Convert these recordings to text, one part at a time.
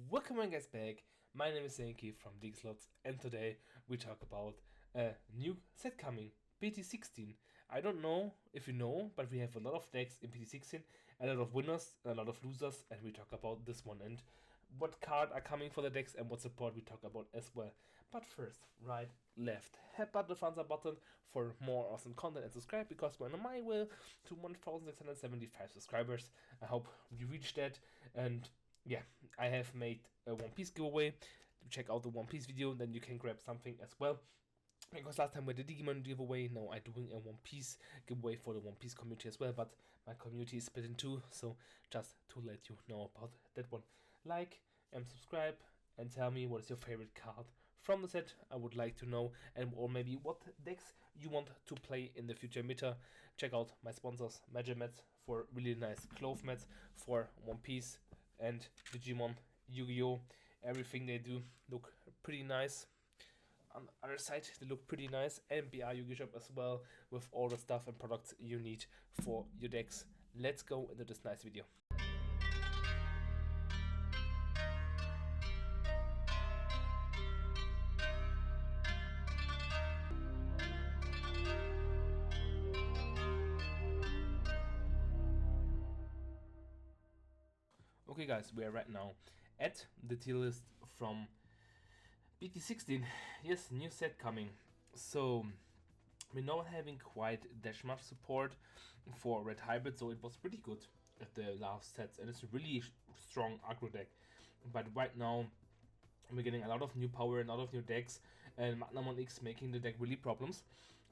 Welcome guys back. My name is Senki from Digislots, and today we talk about a new set coming, BT16. I don't know if you know, but we have a lot of decks in BT16, a lot of winners, a lot of losers, and we talk about this one and what card are coming for the decks and what support we talk about as well. But first, right, left, hit the thumbs up button for more awesome content and subscribe, because we're on my way to 1675 subscribers. I hope we reach that. And yeah, I have made a One Piece giveaway. Check out the One Piece video, then you can grab something as well. Because last time we did Digimon giveaway, now I'm doing a One Piece giveaway for the One Piece community as well, but my community is split in two, so just to let you know about that one. Like and subscribe and tell me what is your favorite card from the set. I would like to know, and or maybe what decks you want to play in the future meta. Check out my sponsors, Magic Mats, for really nice cloth mats for One Piece and Digimon, Yu-Gi-Oh! Everything they do look pretty nice. On the other side, they look pretty nice. And BR Yu-Gi Shop as well, with all the stuff and products you need for your decks. Let's go into this nice video. Okay guys, we are right now at the tier list from BT16. Yes, new set coming. So we're not having quite that much support for Red Hybrid, so it was pretty good at the last sets, and it's a really strong aggro deck. But right now we're getting a lot of new power and a lot of new decks, and Magnamon X making the deck really problems.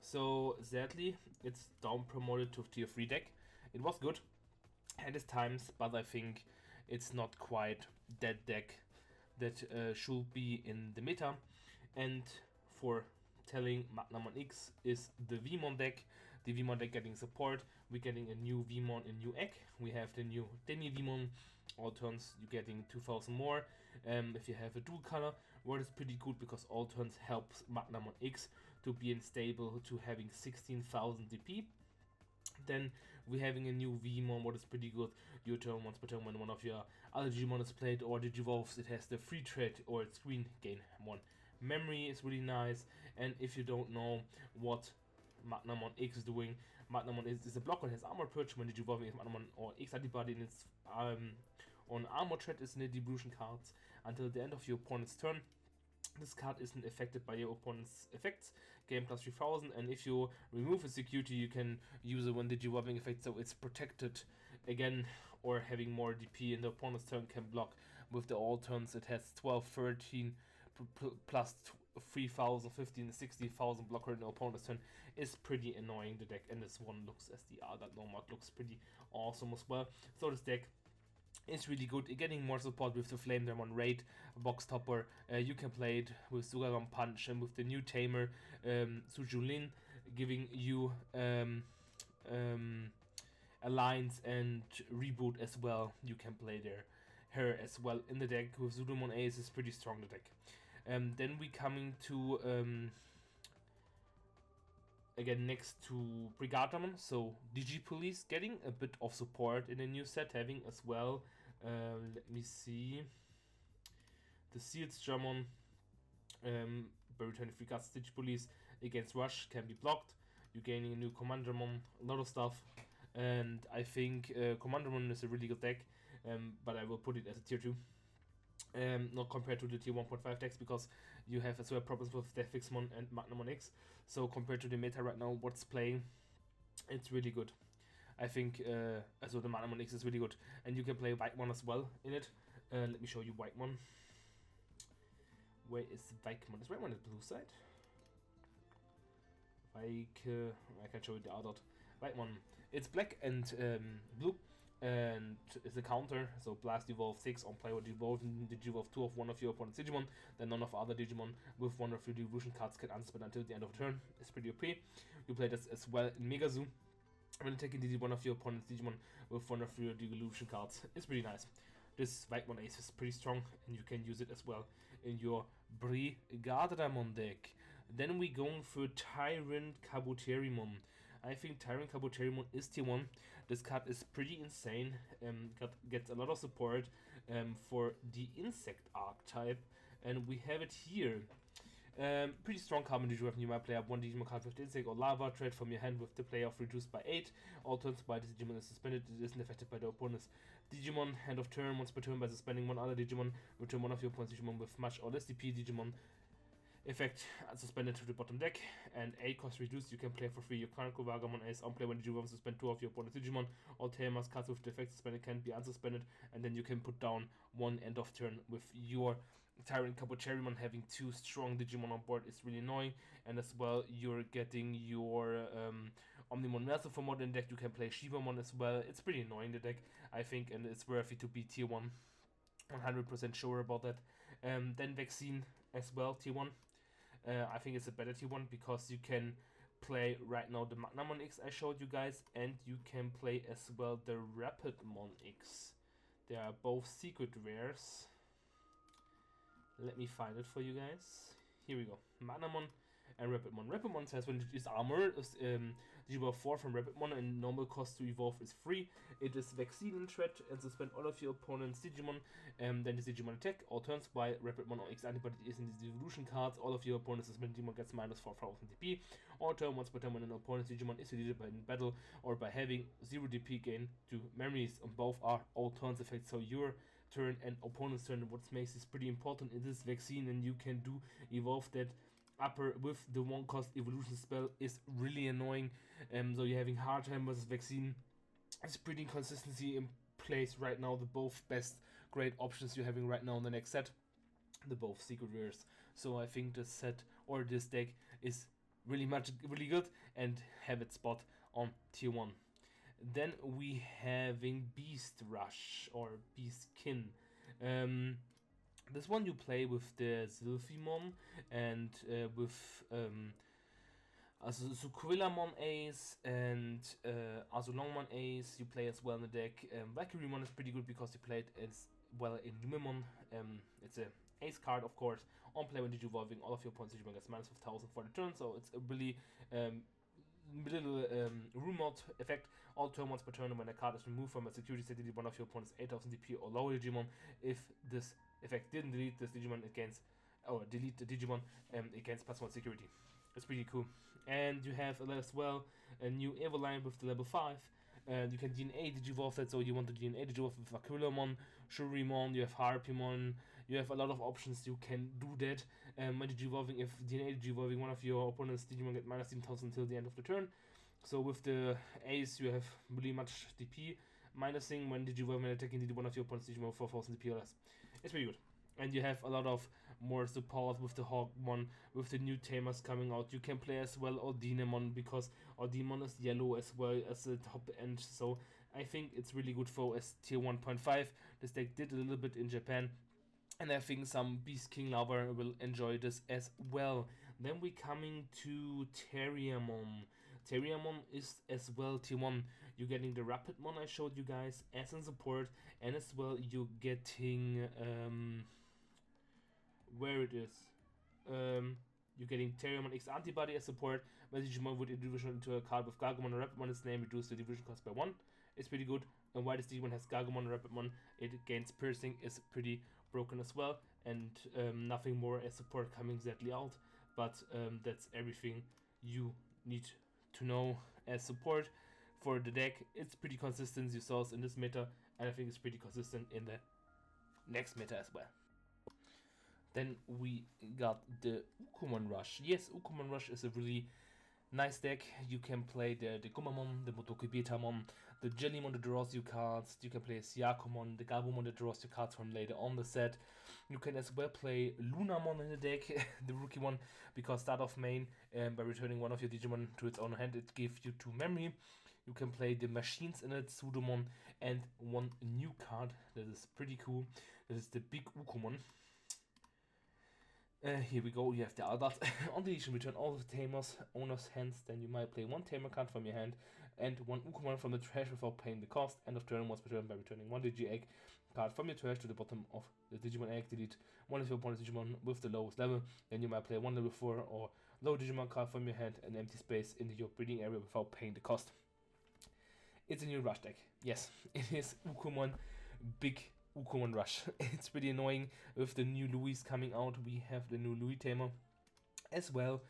So sadly, it's down promoted to tier 3 deck. It was good at its times, but I think it's not quite that deck that should be in the meta. And for telling, Magnamon X is the Vmon deck. The Vmon deck getting support. We're getting a new Vmon, a new egg. We have the new Demi Vmon. All turns you're getting 2000 more. If you have a dual color, what is pretty good, because all turns helps Magnamon X to be stable to having 16,000 DP. Then we're having a new Vmon, what is pretty good. Your turn, once per turn, when one of your other Digimon is played or Digivolves, it has the free trade or its green gain 1 memory. Is really nice. And if you don't know what Magnamon X is doing, Magnamon is a blocker and has armor purge when Digivolving is Magnamon or X antibody, and it's on armor threat is in the devolution cards until the end of your opponent's turn. This card isn't affected by your opponent's effects, game plus 3000, and if you remove a security, you can use it when Digivolving effect, so it's protected again, or having more DP in the opponent's turn can block. With the all turns, it has 12, 13 plus 3000, 15, 60,000 blocker in the opponent's turn. Is pretty annoying, the deck, and this one looks SDR, that Nomad looks pretty awesome as well. So this deck, it's really good. You're getting more support with the Flame Demon Raid box topper. You can play it with Sugagon Punch and with the new Tamer Sujulin, giving you Alliance and Reboot as well. You can play her as well in the deck. With Sudamon Ace is pretty strong, the deck. Then we coming to again next to Brigadamon, so Digipolice getting a bit of support in the new set, having as well, let me see, the Sealed Dramon, by returning 3 cards. Digipolice against Rush can be blocked. You're gaining a new Commandramon, a lot of stuff, and I think Commandramon is a really good deck, but I will put it as a tier 2. Not compared to the tier 1.5 decks, because you have as well problems with Deathfixmon and Magnamon X. So compared to the meta right now, what's playing, it's really good. I think so the Magnamon X is really good, and you can play Whitemon as well in it. Let me show you Whitemon. Where is Whitemon? Is Whitemon on the blue side? I can show you the other Whitemon. It's black and blue, and it's a counter, so Blast Evolve 6 on player Digivolve 2 of one of your opponent's Digimon, then none of other Digimon with one of your devolution cards can unspend until the end of the turn. It's pretty OP. You play this as well in Mega Zoo when taking one of your opponent's Digimon with one of your devolution cards. It's pretty nice. This Whitemon Ace is pretty strong, and you can use it as well in your Brigadamon deck. Then we going for Tyrant Kabuterimon. I think Tyrant Kabuterimon is tier 1. This card is pretty insane, gets a lot of support. for the insect archetype, and we have it here. Pretty strong card when you might play up one Digimon card with Insect or Lava Thread from your hand with the playoff reduced by 8. All turns by this Digimon is suspended, it isn't affected by the opponent's Digimon. Hand of turn, once per turn by suspending one other Digimon, return one of your opponent's Digimon with much or less DP Digimon effect suspended to the bottom deck. And 8 cost reduced, you can play for free your current Vagamon Ace on play when Digimon suspend 2 of your opponent's Digimon. All Tamers cards with the effect suspended can be unsuspended, and then you can put down one end of turn with your Tyrant Capucherimon. Having 2 strong Digimon on board is really annoying, and as well you're getting your Omnimon Merciful mod in deck. You can play Shivamon as well. It's pretty annoying, the deck, I think, and it's worthy to be tier 1. 100% sure about that. Then Vaccine as well, tier 1. I think it's a better tier 1 because you can play right now the Magnamon X I showed you guys, and you can play as well the Rapidmon X. They are both secret rares. Let me find it for you guys. Here we go. Magnamon and Rapidmon. Rapidmon says when it is armor, Digimon 4 from Rapidmon, and normal cost to evolve is free. It is Vaccine and Threat, and suspend all of your opponent's Digimon. Then this Digimon attack. All turns by Rapidmon or X antibody is in the evolution cards. All of your opponent's suspended Digimon gets minus 4,000 DP. All turn, once per turn when an opponent's Digimon is deleted by in battle or by having 0 DP gain to memories. On both are all turns effects, so your turn and opponent's turn. What makes this pretty important in this Vaccine, and you can do evolve that upper with the 1 cost evolution spell is really annoying. So you're having hard time versus Vaccine. It's pretty consistency in place right now. The both best great options you're having right now in the next set. The both secret rares. So I think this set or this deck is really good and have its spot on tier 1. Then we having Beast Rush or Beastkin. This one you play with the Sylphimon and with Suquilamon Ace and Azulongmon Ace. You play as well in the deck. Valkyremon is pretty good because you play it as well in Lumimon. It's a Ace card, of course. On play when Digivolving, all of your opponents Digimon gets minus 5,000 for the turn, so it's a really little room mod effect. All turn once per turn when a card is removed from a security set, one of your opponent's 8,000 DP or lower Digimon. If this effect didn't delete this Digimon against, or delete the Digimon against +1 security. It's pretty cool. And you have as well a new Evoline with the level 5. You can DNA Digivolve that, so you want to DNA Digivolve with Vaculamon, Shurimon, you have Harpymon, you have a lot of options you can do that. When Digivolving, if DNA Digivolving one of your opponent's Digimon get minus 10,000 until the end of the turn. So with the Ace you have really much DP minusing when Digivolving attacking one of your opponent's Digimon 4,000 DP or less. It's pretty good. And you have a lot of more support with the Hawkmon, with the new Tamers coming out. You can play as well Ordinemon because Ordinamon is yellow as well as the top end. So I think it's really good for as tier 1.5. This deck did a little bit in Japan, and I think some Beast King lover will enjoy this as well. Then we coming to Terriermon. Terriermon is as well tier 1. You're getting the Rapidmon I showed you guys as in support, and as well you're getting where it is. You're getting Terriermon X Antibody as support. When Digimon would division into a card with Gargomon or Rapidmon, its name reduce the division cost by 1. It's pretty good. And why this Digimon has Gargomon or Rapidmon, it gains piercing, is pretty broken as well. And nothing more as support coming exactly out. But that's everything you need to know as support for the deck. It's pretty consistent, you saw it in this meta, and I think it's pretty consistent in the next meta as well. Then we got the Ukan Rush. Yes, Ukan Rush is a really nice deck. You can play the Gumamon, the Motoki Betamon, the Jellymon that draws you cards. You can play Siakomon, the Gabumon that draws you cards from later on the set. You can as well play Lunamon in the deck, the rookie one, because start off main, by returning one of your Digimon to its own hand, it gives you 2 memory. You can play the machines in it, Pseudomon, and one new card that is pretty cool. That is the Big Ukumon. Here we go, you have the Albert. On deletion, return all the Tamers owner's hands, then you might play 1 Tamer card from your hand and 1 Ukumon from the trash without paying the cost. End of turn, once per turn by returning 1 Digi-Egg card from your trash to the bottom of the Digimon egg. Delete one of your opponent's Digimon with the lowest level. Then you might play 1 level 4 or low Digimon card from your hand and empty space into your breeding area without paying the cost. It's a new Rush deck. Yes, it is Ukumon Big Ukan Rush. It's pretty annoying with the new Louis coming out. We have the new Louis tamer as well.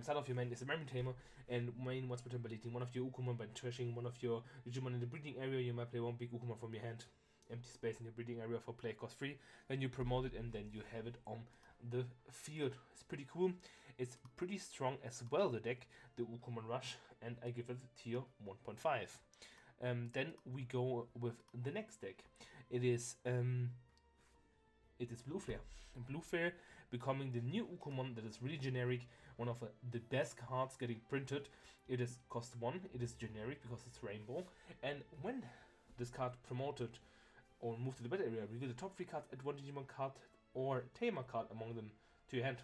Start of your main is a memory tamer, and main once per turn by deleting one of your Ukumon by trashing one of your Digimon in the breeding area. You might play one big Ukumon from your hand, empty space in your breeding area for play cost 3. Then you promote it, and then you have it on the field. It's pretty cool. It's pretty strong as well, the deck, the Ukan Rush, and I give it tier 1.5. Then we go with the next deck. It is Blue Flare. Blue Flare becoming the new Ukumon that is really generic, one of the best cards getting printed. It is cost 1, it is generic because it's rainbow, and when this card promoted or moved to the battle area, reveal the top 3 cards at one Digimon card or tamer card among them to your hand.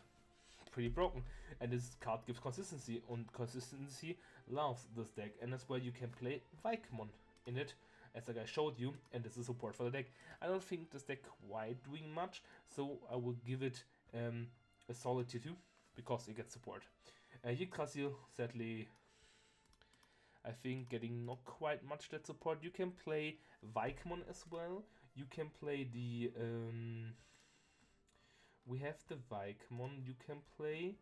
Pretty broken, and this card gives consistency, and consistency loves this deck, and that's why you can play Vikemon in it, as like I showed you, and this is support for the deck. I don't think this deck quite doing much, so I will give it a solid tier 2 because it gets support. Yggdrasil, sadly, I think getting not quite much that support. You can play Vikemon as well. You can play the we have the Vikemon you can play,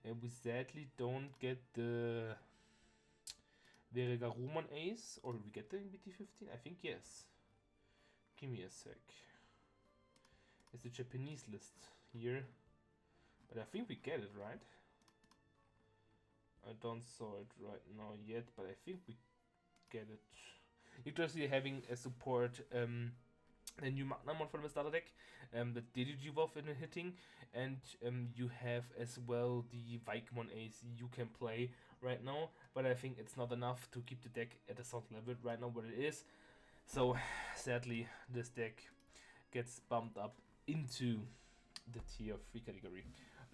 and we sadly don't get the Veregarumon Ace, or we get the in BT15? I think yes. Give me a sec. It's the Japanese list here, but I think we get it, right? I don't saw it right now yet, but I think we get it. Yggdrasil having a support, a new Magnamon for the starter deck, the Digivolve in the hitting, and you have as well the Vikemon Ace you can play right now, but I think it's not enough to keep the deck at a solid level right now where it is. So sadly, this deck gets bumped up into the tier 3 category.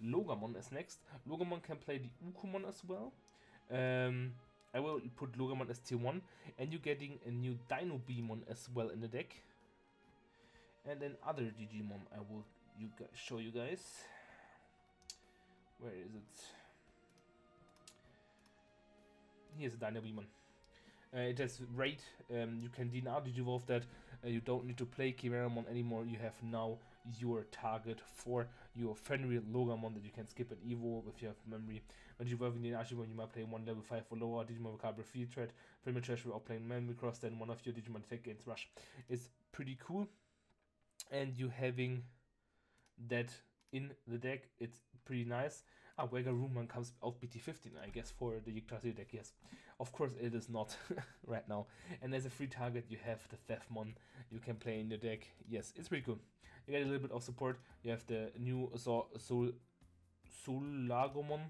Logamon is next. Logamon can play the Ukumon as well. I will put Logamon as tier 1, and you're getting a new Dino Beamon as well in the deck. And then other Digimon I will show you guys. Where is it? Here's a Dino Beamon. It has rate. You can DNR Digivolve that. You don't need to play Chimeramon anymore. You have now your target for your Fenrir Logamon that you can skip at Evo if you have memory. When you're working in Archimon, you might play one level 5 or lower Digimon with Carbon Free Threat, Premier Treasure, or playing Memory Cross, then one of your Digimon attack against Rush. It's pretty cool. And you having that in the deck, it's pretty nice. Vegaruman comes out BT15, I guess, for the Yggdrasil deck, yes. Of course it is not right now. And as a free target, you have the Thefmon you can play in the deck. Yes, it's pretty cool. You get a little bit of support. You have the new Solagomon,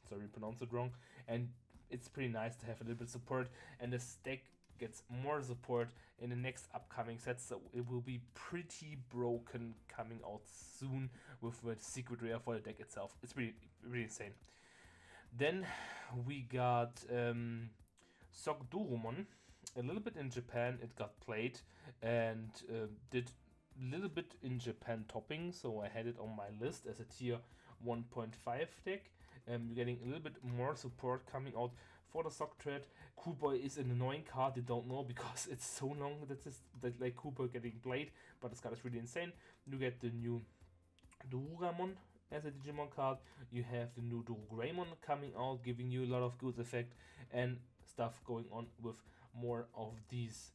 sorry, pronounced it wrong. And it's pretty nice to have a little bit of support. And this deck gets more support in the next upcoming sets, so it will be pretty broken coming out soon with the secret rare for the deck itself. It's pretty insane. Then we got Sogdoromon. A little bit in Japan it got played and did a little bit in Japan topping, so I had it on my list as a tier 1.5 deck. You're getting a little bit more support coming out for the Sock Thread. Cool Boy is an annoying card, you don't know, because it's so long that like Cool Boy getting played, but this card is really insane. You get the new Dorugamon as a Digimon card. You have the new Dorugreymon coming out, giving you a lot of good effect and stuff going on with more of these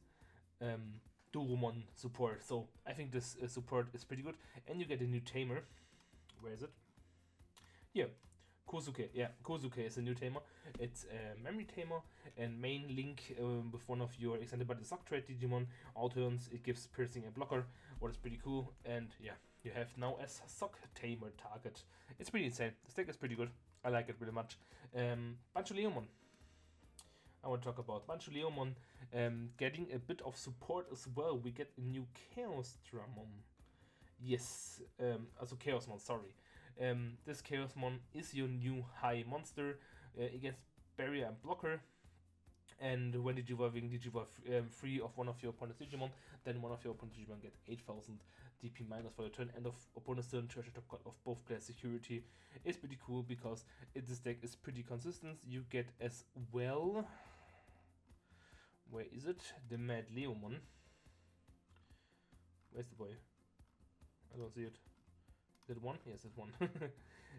Dorumon support. So I think this support is pretty good. And you get a new Tamer. Where is it? Here. Kozuke, yeah, Kozuke is a new tamer. It's a memory tamer and main link with one of your extended by the Sock Trade Digimon. All turns it gives piercing a blocker, what is pretty cool. And yeah, you have now a Sock Tamer target. It's pretty insane. This deck is pretty good. I like it really much. Bancholeomon. I want to talk about Bancholeomon getting a bit of support as well. We get a new Chaos Dramon. Yes, also Chaosmon, sorry. This Chaosmon is your new high monster. It gets barrier and blocker, and when Digivolve free of one of your opponent's Digimon, then one of your opponent's Digimon get 8000 DP minus for the turn. End of opponent's turn, treasure top card of both players' security. It's pretty cool because this deck is pretty consistent. You get as well, where is it? The Mad Leomon. Where's the boy? I don't see it. Is it one? Yes, it's one.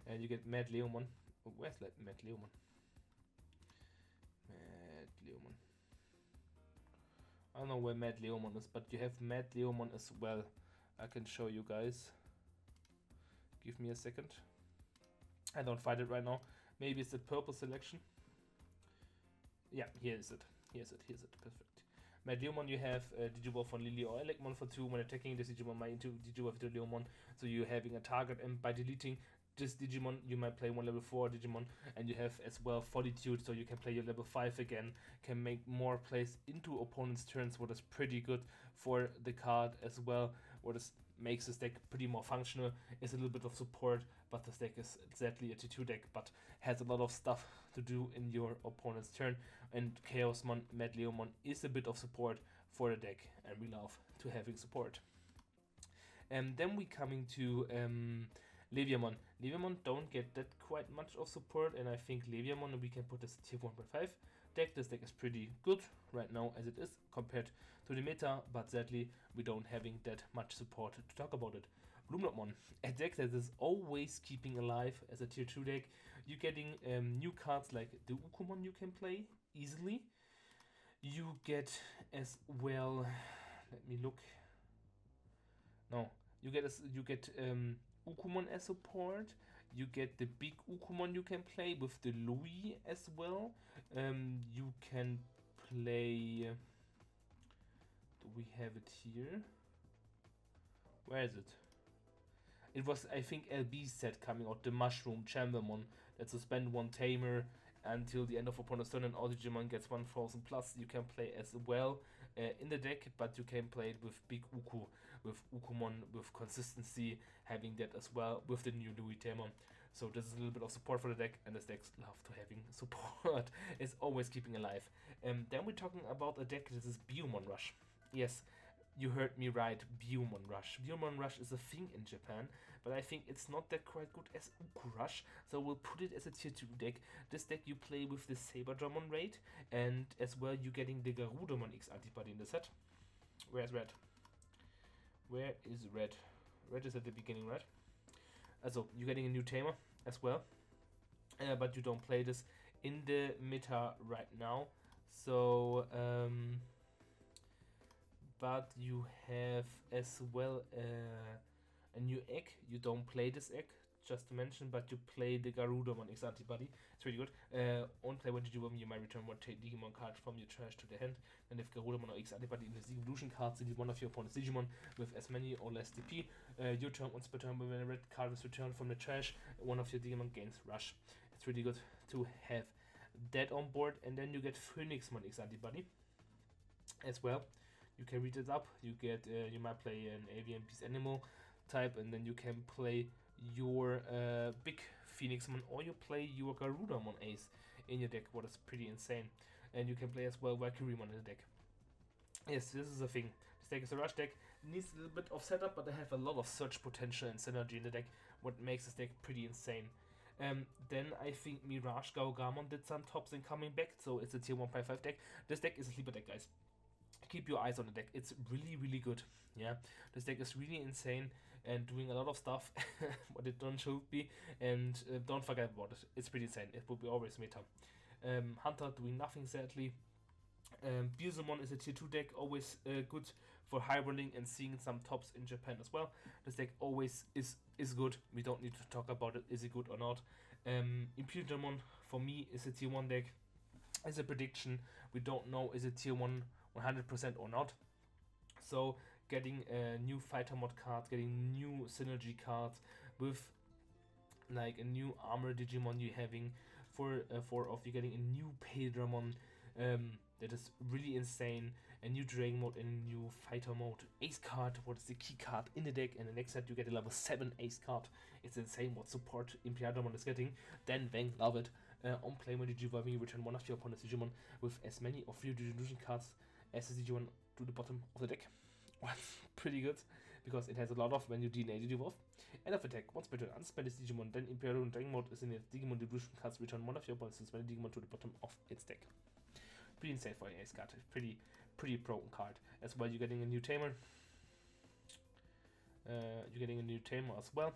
And you get Mad Leomon. Oh, where's that Mad Leomon? Mad Leomon. I don't know where Mad Leomon is, but you have Mad Leomon as well. I can show you guys. Give me a second. I don't find it right now. Maybe it's the purple selection. Yeah, here is it. Here's it. Perfect. Mad Leomon, you have Digimon from Lily or Elecmon for 2. When attacking this Digimon might into Digimon with the Leomon. So you're having a target, and by deleting this Digimon, you might play one level 4 Digimon, and you have as well Fortitude, so you can play your level 5 again, can make more plays into opponent's turns, what is pretty good for the card as well. What is makes this deck pretty more functional is a little bit of support, but this deck is exactly a T2 deck, but has a lot of stuff to do in your opponent's turn, and Chaosmon, Mad Leomon is a bit of support for the deck, and we love to having support. And then we coming to Leviamon. Leviamon don't get that quite much of support, and I think Leviamon, we can put this tier 1.5 deck. This deck is pretty good right now as it is compared to the meta, but sadly we don't having that much support to talk about it. Bloomlotmon, a deck that is always keeping alive as a tier 2 deck. You're getting new cards like the Ukumon you can play easily. You get as well, let me look. No, you get Ukumon as support. You get the big Ukumon you can play with the Louis as well. You can play. Do we have it here? Where is it? It was, I think, LB set coming out, the Mushroom Chambermon. That's a spend 1 tamer until the end of opponent's turn, and all Digimon gets 1000 plus. You can play as well in the deck, but you can play it with Big Uku, with Ukumon, with consistency, having that as well with the new Louis tamer. So this is a little bit of support for the deck, and this deck love to having support. It's always keeping alive. Then we're talking about a deck that is Buon Rush. Yes, you heard me right, Buon Rush. Buon Rush is a thing in Japan, but I think it's not that quite good as Ukan Rush, so we'll put it as a tier 2 deck. This deck you play with the Saberdramon raid, and as well you're getting the Garudamon X antibody in the set. Where's red? Where is red? Red is at the beginning, right? Also, you're getting a new tamer as well, but you don't play this in the meta right now. So, but you have as well a new egg. You don't play this egg, just to mention, but you play the Garudamon X antibody. It's really good. On play 1 Digimon, you might return 1 Digimon card from your trash to the hand. And if Garudamon or X antibody in the evolution cards, delete one of your opponent's Digimon with as many or less DP. Your turn, once per turn, when a red card is returned from the trash, one of your Digimon gains Rush. It's really good to have that on board. And then you get Phoenixmon X antibody as well. You can read it up. You get you might play an avian beast animal type, and then you can play your big Phoenixmon, or you play your Garudamon Ace in your deck, what is pretty insane. And you can play as well Valkyriemon in the deck. Yes, this is a thing. This deck is a rush deck. Needs a little bit of setup, but they have a lot of search potential and synergy in the deck, what makes this deck pretty insane. Then I think Mirage Gaogamon did some tops in coming back, so it's a tier 1.5 deck. This deck is a sleeper deck, guys. Keep your eyes on the deck. It's really, really good. Yeah, this deck is really insane and doing a lot of stuff what it should be, and don't forget about it. It's pretty insane. It will be always meta. Hunter doing nothing, sadly. Buzemon is a tier 2 deck, always good for hybriding and seeing some tops in Japan as well. This deck always is good. We don't need to talk about it. Is it good or not? Imperialmon for me is a tier 1 deck. As a prediction, we don't know is it tier 1 100% or not. So getting new fighter mod cards, getting new synergy cards with like a new armor Digimon you're having for of you getting a new Paydramon that is really insane, a new Dragon mode and a new fighter mode. Ace card, what is the key card in the deck, and the next set you get a level 7 Ace card. It's insane what support Imperialmon is getting. Then Vang, love it. On play when Digivolving, you return one of your opponent's Digimon with as many of your Digivolution cards as the Digimon to the bottom of the deck. Pretty good, because it has a lot of when you DNA Digivolve. End of attack, once per turn, unspell this Digimon, then Imperial Dragon mode is in the Digimon Digivolution cards, return one of your opponent's Digimon to the bottom of its deck. Pretty insane for an Ace card, pretty broken card. As well, you're getting a new Tamer. You're getting a new tamer as well.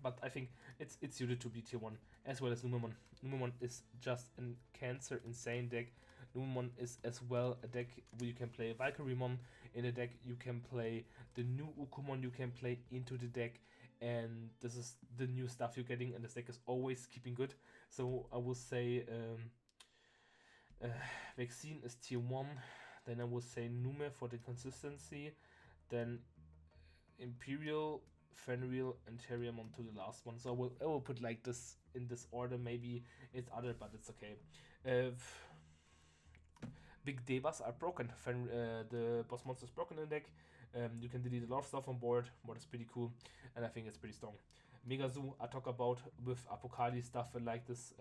But I think it's suited to be tier 1, as well as Numemon. Numemon is just a cancer insane deck. Numemon is as well a deck where you can play Valkyremon in a deck, you can play the new Ukumon, you can play into the deck, and this is the new stuff you're getting, and this deck is always keeping good. So I will say Vaccine is tier 1, then I will say Nume for the consistency, then Imperial, Fenrir, and Terriamon to the last one. So I will put like this in this order. Maybe it's other, but it's okay. Big Devas are broken. The boss monster is broken in the deck. You can delete a lot of stuff on board, but it's pretty cool, and I think it's pretty strong. Megazoo, I talk about with Apocalypse stuff and like this,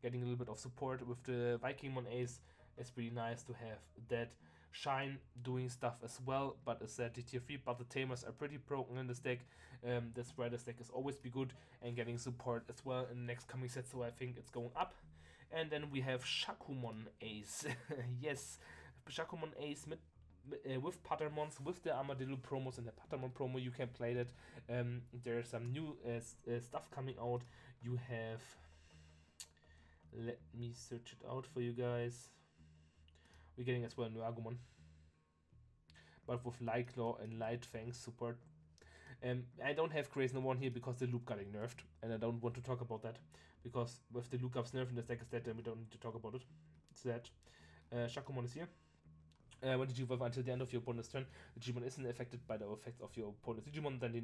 getting a little bit of support with the Vikingmon Ace. It's pretty nice to have that. Shine doing stuff as well, but it's at tier 3, but the tamers are pretty broken in this deck. That's why this deck is always be good and getting support as well in the next coming set, so I think it's going up. And then we have Shakumon Ace. Yes, Shakumon Ace with Patamons, with the Armadillo promos and the Patamon promo, you can play that. There's some new stuff coming out. You have, let me search it out for you guys. We're getting as well new Agumon, but with Light Claw and Light Fang support. I don't have Crazy No One here because the loop getting nerfed, and I don't want to talk about that, because with the loop ups nerfed and the deck is dead, then we don't need to talk about it. It's that. Shakumon is here. When the Digivolve until the end of your opponent's turn, the Digimon isn't affected by the effects of your opponent's Digimon, then the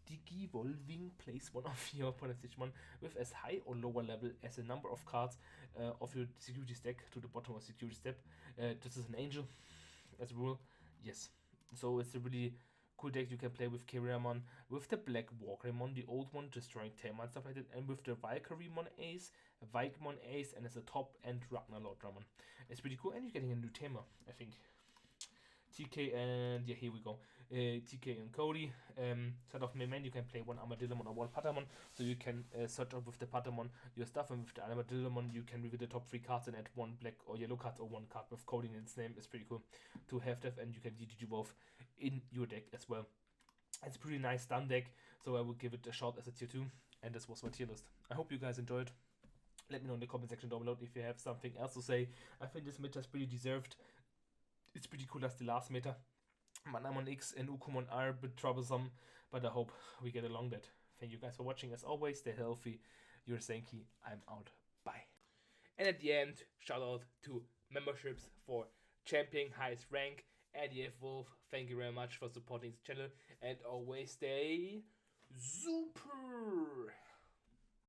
Digivolving place one of your opponent's Digimon with as high or lower level as a number of cards of your security stack to the bottom of security step. This is an angel as a rule. Yes. So it's a really cool deck you can play with Kyriamon, with the Black Walkermon, the old one, destroying Tamer and stuff like that, and with the Valkyremon Ace, Vikemon Ace, and as a top end Ragnar Lord Drummond. It's pretty cool, and you're getting a new Tamer, I think. TK and yeah, here we go. TK and Cody. Set of main, you can play one Armadillomon or one Patamon, so you can search up with the Patamon your stuff, and with the Armadillomon you can reveal the top 3 cards and add one black or yellow card or one card with coding in its name. It's pretty cool to have that, and you can Digivolve in your deck as well. It's a pretty nice stun deck, so I will give it a shot as a tier 2, and this was my tier list. I hope you guys enjoyed. Let me know in the comment section down below if you have something else to say. I think this meta is pretty deserved. It's pretty cool as the last meta. Manamon X and Ukumon are a bit troublesome, but I hope we get along that. Thank you guys for watching. As always, stay healthy. You're Senki. I'm out. Bye. And at the end, shout out to memberships for championing highest rank. ADF Wolf, thank you very much for supporting this channel. And always stay super.